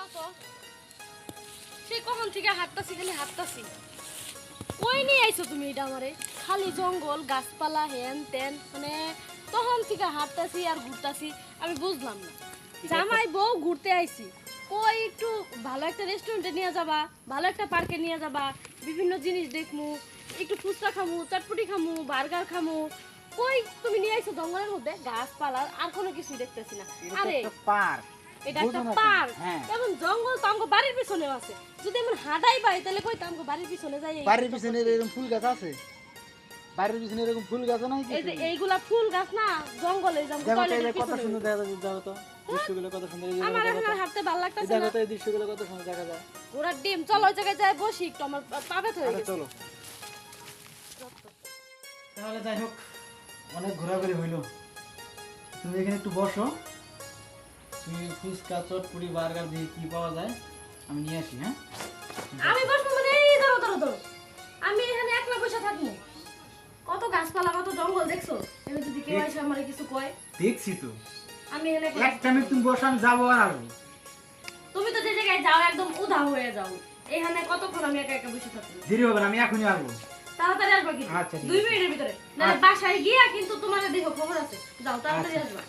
দাঁড়াও তো, সেই কখন থেকে হাঁটতাছি, খালি হাঁটতাছি। কই নিয়ে আইছো তুমি এটা আমারে? খালি জঙ্গল, গাছপালা, হেন তেন, মানে তখন থেকে হাঁটতাছি আর ঘুরতাছি, আমি বুঝলাম না। জামাই বউ ঘুরতে আইছি, কই একটু ভালো একটা রেস্টুরেন্টে নিয়ে যাবা, ভালো একটা পার্কে নিয়ে যাবা, বিভিন্ন জিনিস দেখমু, একটু ফুচকা খামু, চটপটি খামু, বার্গার খামু। কই তুমি নিয়ে আইছো জঙ্গলের মধ্যে, গাছপালা আর কোনো কিছু দেখতেছি না। আরে পার্ক, এটা একটা পার্ক, এমন জঙ্গল তো আমগো বাড়ির পিছনেও আছে। যদি এমন হাঁটাই পাই তাহলে কই তো আমগো বাড়ির পিছনে যাই। বাড়ির পিছনে এরকম ফুল গাছ আছে? বাড়ির পিছনে এরকম ফুল গাছ নাই? এই যে এইগুলা ফুল গাছ না, জঙ্গলে যাবো টয়লেটের কত পিছনে। সুন্দর দেখা যায়, যাও তো দৃশ্যগুলো কত সুন্দর। আমার এখন আর হাঁটতে ভালো লাগতেছে দেখো না। তো এই দৃশ্যগুলো কত সুন্দর দেখা যায়। ওরা ডিম, চলো ওই জায়গায় যাই বসি একটু, আমার পা ব্যথা হয়ে গেছে। চলো তাহলে, যাই হোক অনেক ঘোরাঘুরি হইলো। তুমি এখানে একটু বসো, তুমি ফুচকা চটপুরি বার্গার দিয়ে কি পাওয়া যায় আমি নিয়ে আসি। হ্যাঁ আমি বসবো মানে এই ধরো ধরো ধরো, আমি এখানে একলা বসে থাকবো? কত গাছপালা, কত জঙ্গল দেখছো? এখানে যদি কেউ এসে আমারে কিছু কয়? দেখছি তো, আমি এখানে একটা মিনিট তুমি বসো, আমি যাবো আর আসবো। তুমি তো যে জায়গায় যাও একদম উধাও হয়ে যাও, এখানে কতক্ষণ আমি একা একা বসে থাকবো? দেরি হবে না, আমি এখনই আসবো। তাড়াতাড়ি আসবা কিন্তু, আচ্ছা, ঠিক 2 আছে। মিনিটের ভিতরে, না বাসায় গিয়া কিন্তু তোমার দেখো খবর আছে। যাও তাড়াতাড়ি আসবা।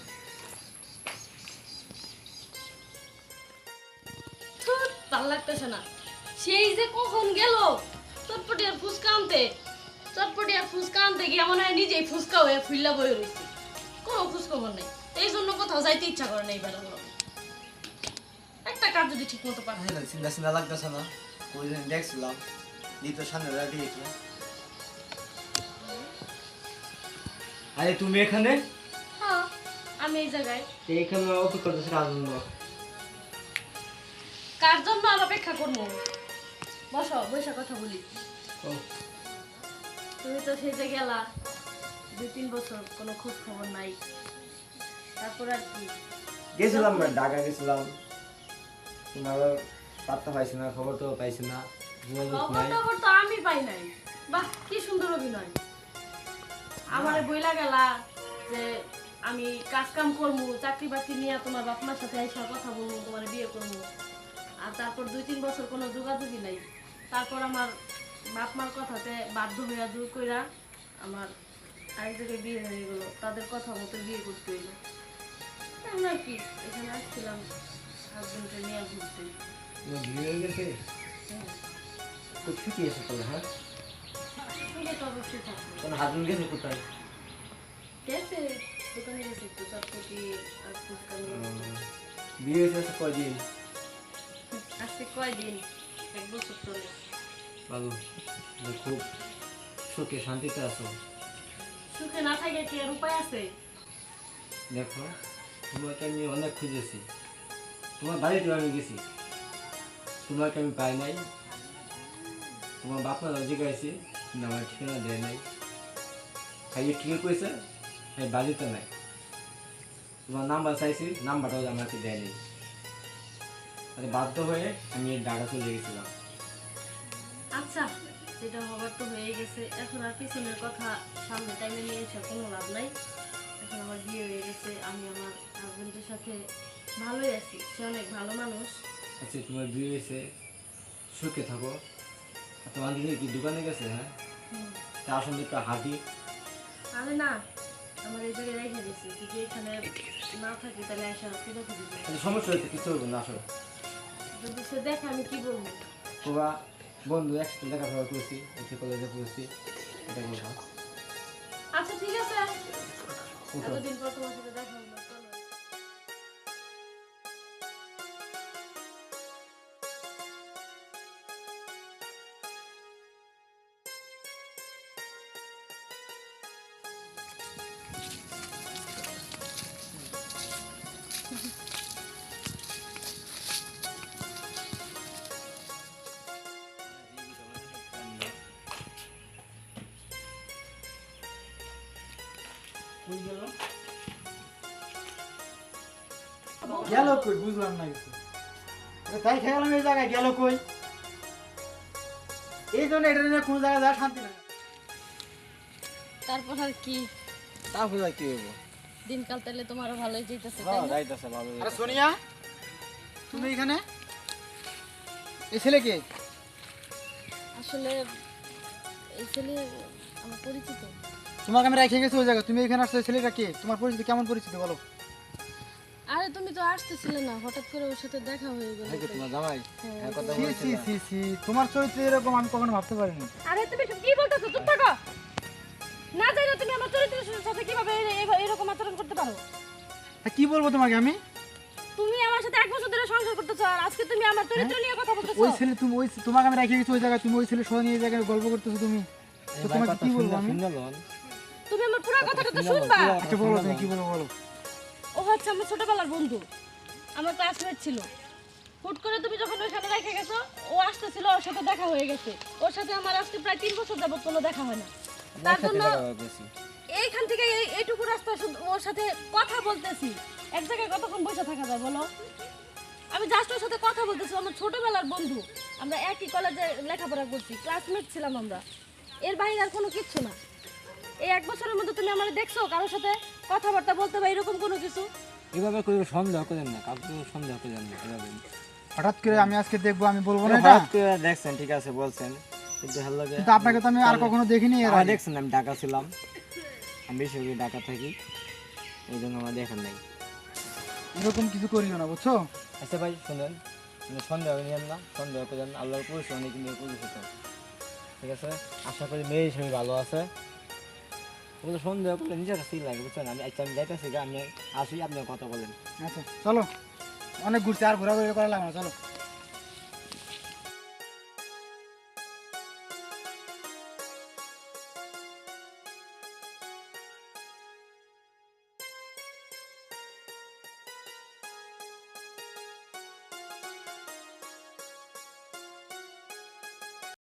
ধুর, ভালো লাগতেছে না। সেই যে কখন গেল চটপটি আর ফুচকা আনতে, চটপটি আর ফুচকা আনতে গিয়ে মনে হয় নিজেই ফুচকা হয়ে ফুল্লা বয়ে রয়েছে। কোনো খোঁজ খবর নেই, এই জন্য কোথাও যাইতে ইচ্ছা করে নাই। বেলা একটা কাজ যদি ঠিক মতো পারে। চিন্তা চিন্তা লাগতেছে না, ওই দিন দেখছিলাম তো সামনে দিয়েছিল। আরে তুমি এখানে? হ্যাঁ, আমি এই জায়গায়। এখানে অপেক্ষা করতেছি কার জন্য? কার জন্য আর অপেক্ষা করবো? বসো, বসে কথা বলি। তুমি তো সেজে গেলা 2-3 বছর, কোনো খোঁজ খবর নাই। তারপর আর কি? গেছিলাম না, ঢাকা গেছিলাম, তোমার পাত্তা পাইছি না, খবর তো পাইছি না, যোগাযোগ নাই। খবর তো আমি পাই নাই। বাহ, কি সুন্দর অভিনয়। আমারে বইলা গেলা যে আমি কাজ কাম করবো, চাকরি বাকরি নিয়ে তোমার বাপ মার সাথে এসে কথা বলবো, তোমার বিয়ে করবো। আর তারপর 2-3 বছর কোনো যোগাযোগই নাই। তারপর আমার বাপ মার কথাতে বাধ্য হইয়া জোর কইরা আমার আরেক জায়গায় বিয়ে হয়ে গেল, তাদের কথা মতো বিয়ে করতে হইলো। আমরা কি এখানে আসছিলাম হাজবেন্ডকে নিয়ে ঘুরতে। বিয়ে হয়ে গেছে তো ছুটি আছে তাহলে? হ্যাঁ, শুনে তো অবশ্যই থাকবো। কোন হাজবেন্ড গেছে কোথায়? গেছে দোকানে, গেছে একটু চটপটি আর ফুচকা নিয়ে। বিয়ে হয়েছে কয়দিন? আজকে কয়দিন? 1 বছর চলে। বাবু খুব সুখে শান্তিতে আছো? সুখে না থাকে কি আর উপায় আছে? দেখো, তোমাকে আমি অনেক খুঁজেছি, তোমার বাড়িতে আমি গেছি, তোমাকে আমি পাই নাই। তোমার বাপা জিজ্ঞাসি, কিন্তু আমার ঠিকানা দেয় নাই। খাইয়ে ঠিক করেছে, আমি বাড়িতে নাই। তোমার নাম্বার চাইছি, নাম্বারটাও আমাকে দেয় নাই। তাহলে বাধ্য হয়ে আমি ঢাকা চলে গেছিলাম। আচ্ছা, যেটা হবার তো হয়ে গেছে, এখন আর পিছনের কথা সামনে টাইমে নিয়ে এসে কোনো লাভ নাই। এখন আমার বিয়ে হয়ে গেছে, আমি আমার হাজবেন্ডের সাথে ভালোই আছি, সে অনেক ভালো মানুষ। আচ্ছা, তোমার বিয়ে হয়েছে, সুখে থাকো। আর তোমার দিকে কি দোকানে গেছে? হ্যাঁ, তার সঙ্গে একটু হাঁটি। আমি না, আমার এই জায়গায় রেখে দিয়েছি, যদি এখানে না থাকি তাহলে আসা খুঁজে খুঁজে যায়। সমস্যা হচ্ছে কিছু হবে না, আসো। যদি সে দেখে আমি কি বলবো? তোরা বন্ধু একসাথে দেখাশোনা করছি, একটি কলেজে পড়ছি, এটা বলবো। আচ্ছা ঠিক আছে, উঠো। এতদিন পর তোমার সাথে দেখা হলো, চলো। গেল কই বুঝলাম না কিছু। তাই খেয়ালাম এই জায়গায় গেল কই, এই জন্য এটা নিয়ে কোন জায়গায় যাওয়া শান্তি নাই। তারপর আর কি, তারপরে কি হইব? দিনকাল তাহলে তোমারও ভালোই যেতেছে, তাই না? যাইতেছে ভালো। আরে সোনিয়া, তুমি এখানে? এই ছেলেকে আসলে এই ছেলে আমার পরিচিত। তোমাকে আমি রেখে গেছি ওই জায়গায়, তুমি এখানে আসছো, এই ছেলেটা কে? তোমার পরিচিত কেমন পরিচিত বলো? আরে তুমি তো আসতেছিলে না, হঠাৎ করে ওর সাথে দেখা হয়ে গেল। তোমার জামাই হ্যাঁ, হ্যাঁ, কথা সি সি বলছিলাম। সি সি, তোমার চরিত্র এরকম আমি কখনো ভাবতে পারিনি। আরে তুমি সব কি বলতেছো? চুপ থাকো। না জানো তুমি আমার চরিত্রের সাথে কিভাবে এরকম আচরণ করতে পারো? তা কি বলবো তোমাকে আমি? তুমি আমার সাথে 1 বছর ধরে সংসার করতেছো আর আজকে তুমি আমার চরিত্র নিয়ে কথা বলতেছো। ওই ছেলে তুমি ওই তোমাকে আমি রেখে গেছি ওই জায়গায়, তুমি ওই ছেলে সহ নিয়ে এই জায়গায় গল্প করতেছো তুমি। তো তোমাকে কি বলবো আমি? তুমি আমার পুরো কথাটা তো শুনবা। আচ্ছা বলো, তুমি কি বলবো বলো। ও হচ্ছে আমার ছোটবেলার বন্ধু, আমার ক্লাসমেট ছিল। হুট করে তুমি যখন ওইখানে রেখে গেছো, ও আসতেছিল, ওর সাথে দেখা হয়ে গেছে। ওর সাথে আমার আজকে প্রায় 3 বছর যাবত কোনো দেখা হয় না। তার জন্য এইখান থেকে এইটুকু রাস্তা ওর সাথে কথা বলতেছি। এক জায়গায় কতক্ষণ বসে থাকা যায় বলো? আমি জাস্ট ওর সাথে কথা বলতেছি, আমার ছোটবেলার বন্ধু। আমরা একই কলেজে লেখাপড়া করছি, ক্লাসমেট ছিলাম আমরা। এর বাইরে আর কোনো কিচ্ছু না। এই 1 বছরের মধ্যে তুমি আমার দেখছো কারোর সাথে কথাবার্তা বলতে বা এরকম কোনো কিছু? এভাবে করে সন্দেহ করেন না, কাউকে সন্দেহ করেন না এভাবে। হঠাৎ করে আমি আজকে দেখবো, আমি বলবো না এটা। হঠাৎ করে দেখছেন, ঠিক আছে বলছেন, কিন্তু ভালো লাগে। কিন্তু আপনাকে তো আমি আর কখনো দেখিনি এর আগে। দেখছেন আমি ঢাকা ছিলাম, আমি বেশিরভাগই ঢাকা থাকি, এই জন্য আমার দেখার নাই। এরকম কিছু করিও না, বুঝছো? আচ্ছা ভাই শুনেন, সন্দেহ নিয়েন না, সন্দেহ করেন না, আল্লাহর পরিশ্রম অনেক কিন্তু পরিচিত, ঠিক আছে? আশা করি মেয়ে হিসেবে ভালো আছে। ওগুলো সন্দেহ করলে নিজের কাছেই লাগে, বুঝছেন? আমি আচ্ছা আমি যাইতেছি, আমি আসি, আপনি কথা বলেন। আচ্ছা চলো, অনেক ঘুরছে, আর ঘোরাঘুরি করা লাগবে না, চলো।